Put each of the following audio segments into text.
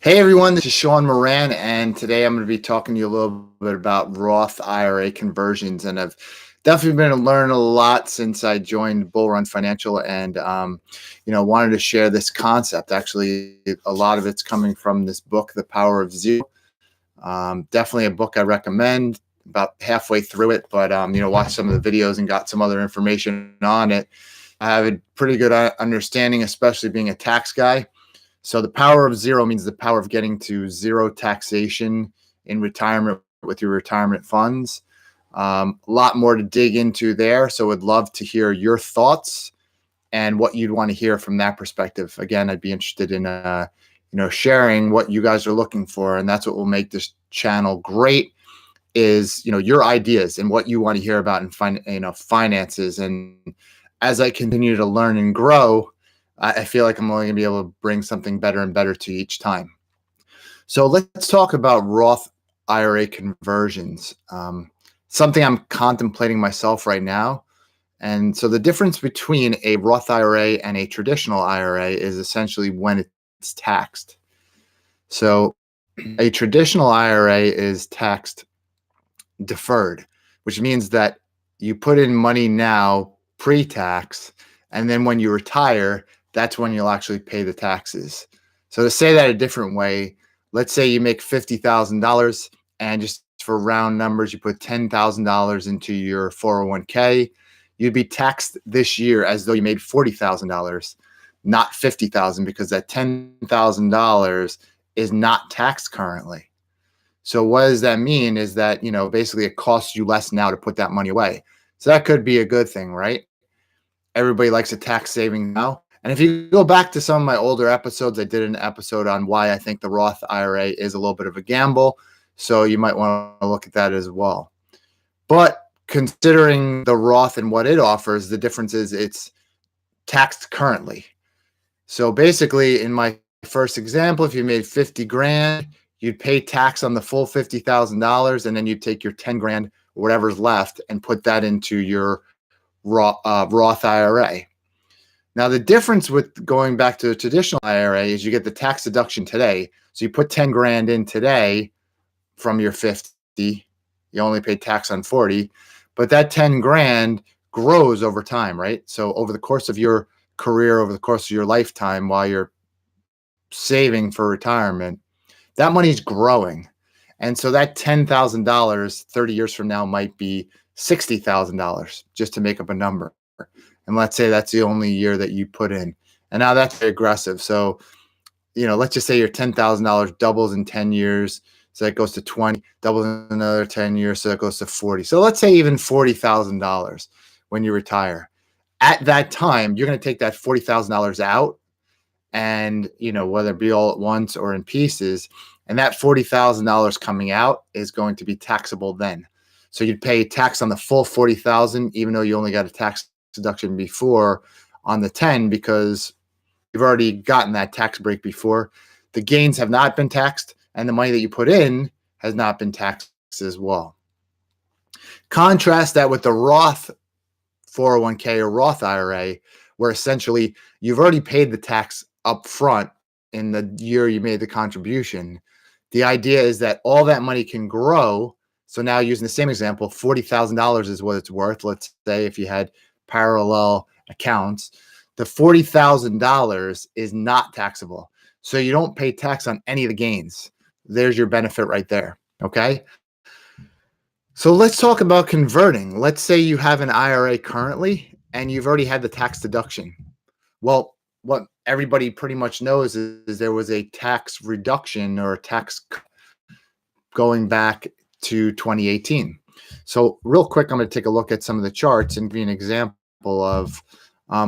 Hey everyone, this is Sean Moran, and today I'm going to be talking to you a little bit about Roth IRA conversions. And I've definitely been learning a lot since I joined Bull Run Financial, and wanted to share this concept. Actually, a lot of it's coming from this book, The Power of Zero. Definitely a book I recommend. About halfway through it, but watched some of the videos and got some other information on it. I have a pretty good understanding, especially being a tax guy. So the power of zero means the power of getting to zero taxation in retirement with your retirement funds. A lot more to dig into there. So would love to hear your thoughts and what you'd want to hear from that perspective. Again, I'd be interested in sharing what you guys are looking for, and that's what will make this channel great. Is your ideas and what you want to hear about in finances. And as I continue to learn and grow, I feel like I'm only going to be able to bring something better and better to each time. So let's talk about Roth IRA conversions. Something I'm contemplating myself right now. And so the difference between a Roth IRA and a traditional IRA is essentially when it's taxed. So a traditional IRA is taxed deferred, which means that you put in money now pre-tax, and then when you retire, that's when you'll actually pay the taxes. So to say that a different way, let's say you make $50,000 and just for round numbers, you put $10,000 into your 401k, you'd be taxed this year as though you made $40,000, not $50,000, because that $10,000 is not taxed currently. So what does that mean is that, basically it costs you less now to put that money away. So that could be a good thing, right? Everybody likes a tax saving now. And if you go back to some of my older episodes, I did an episode on why I think the Roth IRA is a little bit of a gamble. So you might want to look at that as well. But considering the Roth and what it offers, the difference is it's taxed currently. So basically, in my first example, if you made 50 grand, you'd pay tax on the full $50,000, and then you'd take your 10 grand, whatever's left, and put that into your Roth IRA. Now, the difference with going back to the traditional IRA is you get the tax deduction today. So you put 10 grand in today from your 50, you only pay tax on 40, but that 10 grand grows over time, right? So over the course of your career, over the course of your lifetime, while you're saving for retirement, that money's growing. And so that $10,000 30 years from now might be $60,000, just to make up a number. And let's say that's the only year that you put in. And now that's very aggressive. So, let's just say your $10,000 doubles in 10 years. So that goes to 20, doubles in another 10 years. So that goes to 40. So let's say even $40,000 when you retire. At that time, you're going to take that $40,000 out, and whether it be all at once or in pieces, and that $40,000 coming out is going to be taxable then. So you'd pay tax on the full 40,000, even though you only got a tax deduction before on the 10, because you've already gotten that tax break before. The gains have not been taxed, and the money that you put in has not been taxed as well. Contrast that with the Roth 401k or Roth IRA, where essentially you've already paid the tax up front in the year you made the contribution. The idea is that all that money can grow. So now, using the same example, $40,000 is what it's worth. Let's say if you had parallel accounts, the $40,000 is not taxable. So you don't pay tax on any of the gains. There's your benefit right there. Okay. So let's talk about converting. Let's say you have an IRA currently and you've already had the tax deduction. Well, what everybody pretty much knows is there was a tax reduction or a tax going back to 2018. So real quick, I'm going to take a look at some of the charts and give you an example of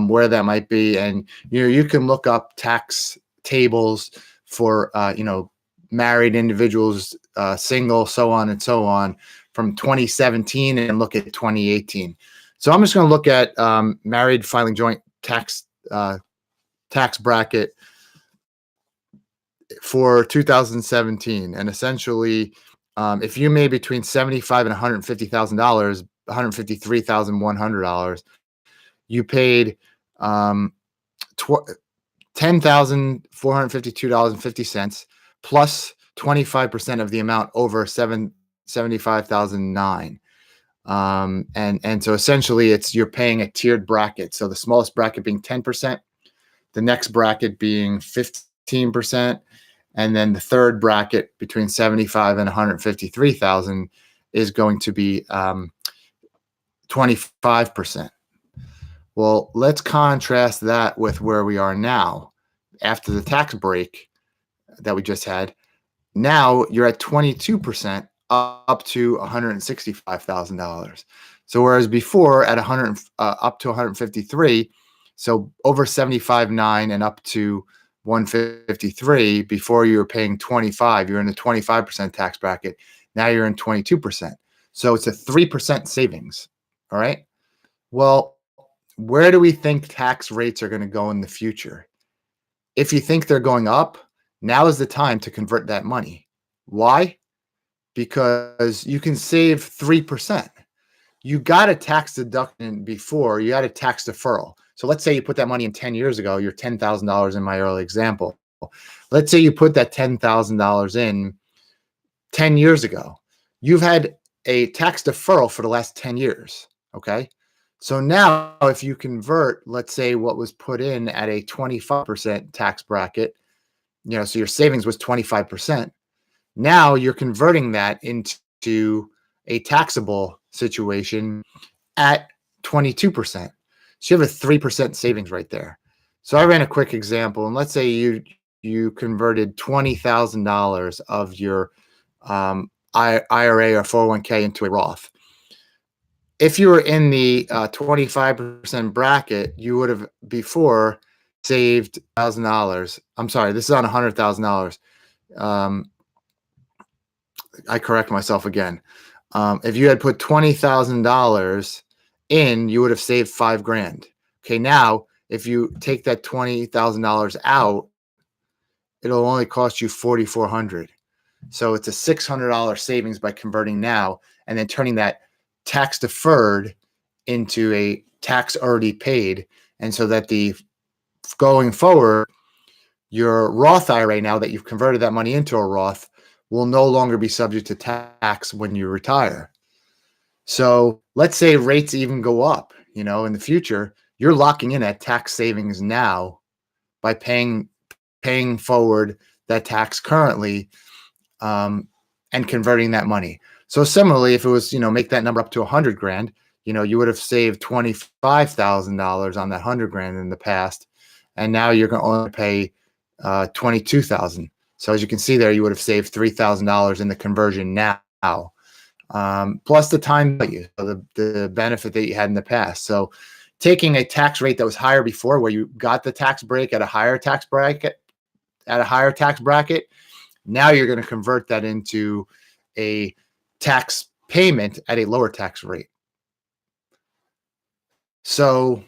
where that might be. And, you can look up tax tables for, married individuals, single, so on and so on, from 2017 and look at 2018. So I'm just going to look at married filing joint tax bracket for 2017. And essentially, if you made between $75,000 and $150,000, $153,100, you paid $10,452.50 plus 25% of the amount over 75,009. And so essentially you're paying a tiered bracket. So the smallest bracket being 10%, the next bracket being 15%, and then the third bracket between 75 and 153,000 is going to be 25%. Well, let's contrast that with where we are now after the tax break that we just had. Now you're at 22% up to $165,000. So whereas before at 100 up to 153, so over 75.9 and up to 153, before you were paying 25, you're in the 25% tax bracket. Now you're in 22%. So it's a 3% savings. All right. Well, where do we think tax rates are going to go in the future? If you think they're going up, now is the time to convert that money. Why? Because you can save 3%. You got a tax deduction before, you had a tax deferral. So let's say you put that money in 10 years ago, you're $10,000 in my early example. Let's say you put that $10,000 in 10 years ago. You've had a tax deferral for the last 10 years. Okay. So now if you convert, let's say what was put in at a 25% tax bracket, so your savings was 25%. Now you're converting that into a taxable situation at 22%. So you have a 3% savings right there. So I ran a quick example, and let's say you converted $20,000 of your IRA or 401k into a Roth. If you were in the 25% bracket, you would have before saved $1,000. I'm sorry, this is on $100,000. I correct myself again. If you had put $20,000 in, you would have saved $5,000. Okay, now if you take that $20,000 out, it'll only cost you $4,400. So it's a $600 savings by converting now and then turning that tax deferred into a tax already paid. And so that going forward, your Roth IRA, now that you've converted that money into a Roth, will no longer be subject to tax when you retire. So let's say rates even go up, in the future, you're locking in that tax savings now by paying forward that tax currently and converting that money. So similarly, if it was, make that number up to $100,000, you would have saved $25,000 on that $100,000 in the past, and now you're going to only pay $22,000. So as you can see there, you would have saved $3,000 in the conversion now, plus the time value, so the benefit that you had in the past. So taking a tax rate that was higher before, where you got the tax break at a higher tax bracket, now you're going to convert that into a tax payment at a lower tax rate. So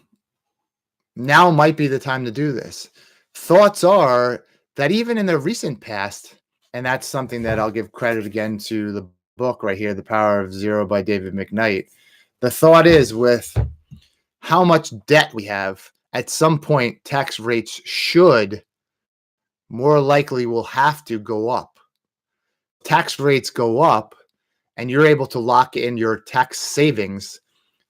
now might be the time to do this. Thoughts are that even in the recent past, and that's something that I'll give credit again to the book right here, The Power of Zero by David McKnight. The thought is, with how much debt we have, at some point, tax rates should more likely will have to go up. Tax rates go up, and you're able to lock in your tax savings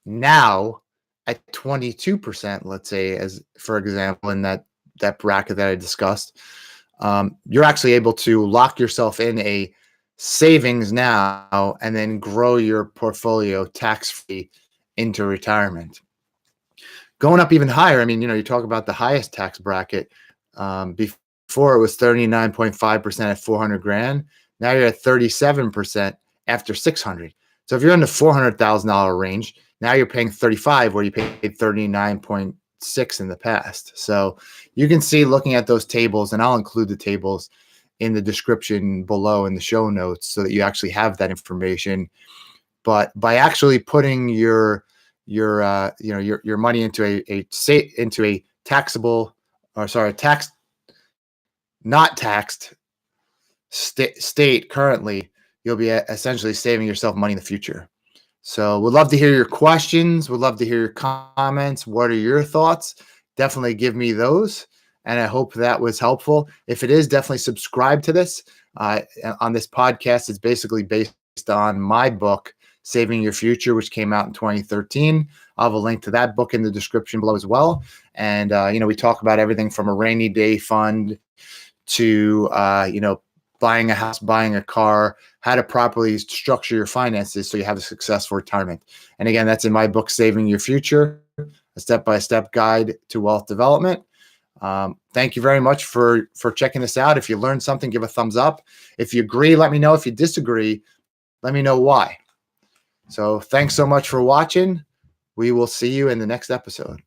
now at 22%, let's say, as for example, in that bracket that I discussed. You're actually able to lock yourself in a savings now and then grow your portfolio tax-free into retirement. Going up even higher, you talk about the highest tax bracket. Before it was 39.5% at $400,000. Now you're at 37% after 600. So if you're in the $400,000 range, now you're paying 35 where you paid 39.6 in the past. So you can see, looking at those tables, and I'll include the tables in the description below in the show notes so that you actually have that information. But by actually putting your money into a taxable, or sorry, not taxed state currently, you'll be essentially saving yourself money in the future. So we'd love to hear your questions. We'd love to hear your comments. What are your thoughts? Definitely give me those. and I hope that was helpful. If it is, definitely subscribe to this. Uh, on this podcast, it's basically based on my book, Saving Your Future, which came out in 2013. I'll have a link to that book in the description below as well. And, we talk about everything from a rainy day fund to, buying a house, buying a car, how to properly structure your finances so you have a successful retirement. And again, that's in my book, Saving Your Future, a step-by-step guide to wealth development. Thank you very much for checking this out. If you learned something, give a thumbs up. If you agree, let me know. If you disagree, let me know why. So thanks so much for watching. We will see you in the next episode.